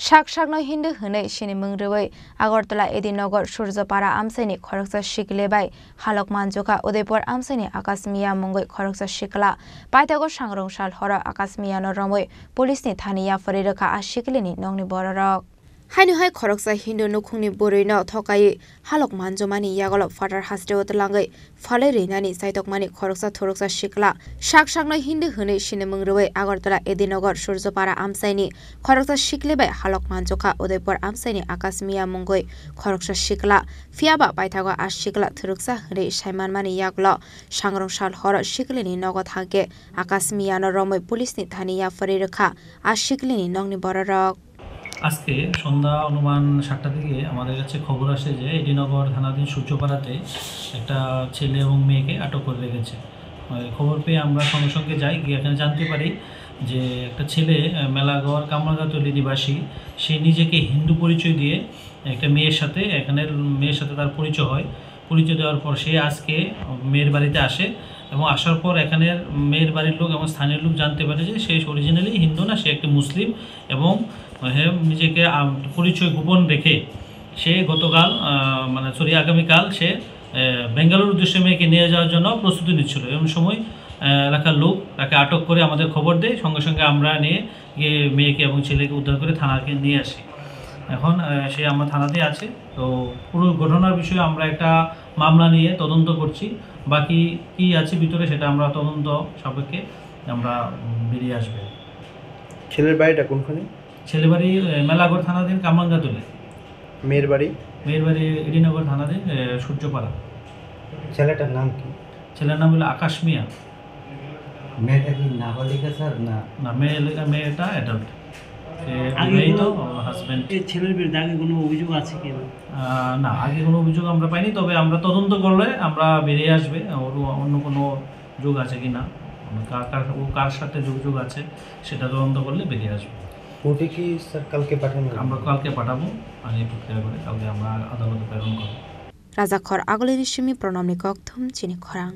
Shakshakno Hindu Hune Shini Mungrewe, Agortala Edinogor, Surzapara Amseni, Koroksa Shiklebai, Halok Manjoka, Udepur Amseni, Akasmia Mungwe, Koroksa Shikla, Paitago Shangrong Shal Hora, Akasmia no Ramwe, Police ni Tania Faridaka Ashiklini, Nongni Borok. Hainu hai Koroksa Hindu Nukuni Burino, Tokai, Halok Manjomani, Yagolop, Father Hasdeo Langai, Faleri Nani, Saitokmani, Koroksa Toroksa Shikla, Shakshakno Hindu Hune Shini Mungrewe, Agortala Edinogor, Surzapara Amseni, Koroksa Shiklebai, Halok Manjoka, Udepur Amseni, Akasmia Mungwe, Koroksa Shikla, Fiaba Paitago Ashikla, Turuksa, Hre, Shaiman Mani Yaglo, Shangrong Shal Hora, Shiklini, Nogot Hage, Akasmia no Rome, Police ni Tania Faridaka, Ashiklini, Nongni Borok. আজকে সন্ধ্যা অনুমান 7টা দিকে আমাদের কাছে খবর আসে যে এডিনগর থানাধীন সূর্যপাড়াতে একটা ছেলে এবং মেয়েকে আটক করে রেখেছে। খবর পেয়ে আমরা সঙ্গে সঙ্গে যাই, গিয়ে এখানে জানতে পারি যে একটা ছেলে মেলাগড় কামরাঙ্গাতলি নিবাসী, সে নিজেকে হিন্দু পরিচয় দিয়ে একটা মেয়ের সাথে তার পরিচয় হয়। পরিচয় দেওয়ার পর সে আজকে মেয়ের বাড়িতে আসে এবং আসার পর এখানের মেয়ের বাড়ির লোক এবং স্থানীয় লোক জানতে পারে যে সে অরিজিনালি হিন্দু না, সে একটা মুসলিম এবং নিজেকে পরিচয় গোপন রেখে সে আগামীকাল সে বেঙ্গালুরুর উদ্দেশ্যে মেয়েকে নিয়ে যাওয়ার জন্য প্রস্তুতি নিচ্ছিল। এমন সময় এলাকার লোক তাকে আটক করে আমাদের খবর দেয়। সঙ্গে সঙ্গে আমরা নিয়ে গিয়ে মেয়েকে এবং ছেলেকে উদ্ধার করে থানাকে নিয়ে আসি। এখন সে আমার থানাতে আছে। তো পুরো ঘটনার বিষয়ে আমরা একটা মামলা নিয়ে তদন্ত করছি। বাকি কি আছে ভিতরে সেটা আমরা তদন্ত সাপেক্ষে আমরা বেরিয়ে আসবে। ছেলের বাড়িটা কোনখানে? ছেলে বাড়ি মেলাগড় থানাধীন কামরাঙ্গাতলি। মেয়ের বাড়ি এডিনগর থানাধীন সূর্যপাড়া। ছেলেটার নাম কি? ছেলের নাম হলো আকাশ মিয়া। মেয়েটা কি নাবালিকা স্যার? না, মেয়েটা অ্যাডাল্ট। ছেলের বিরুদ্ধে আগে কোনো অভিযোগ আছে কি? না, আগে কোনো অভিযোগ আমরা পাইনি, তবে আমরা তদন্ত করলে আমরা বেরিয়ে আসবে ওর অন্য কোনো যোগ আছে কি না, কার সাথে যোগ আছে সেটা তদন্ত করলে বেরিয়ে আসবে। কোর্টে কি স্যার কালকে পাঠানো? আমরা কালকে পাঠাবো, আর এই প্রক্রিয়া করে কালকে আমরা আদালতে প্রেরণ করব। রাজাখর আগলের সিমি প্রণামী কক্থম চিনি খরাং।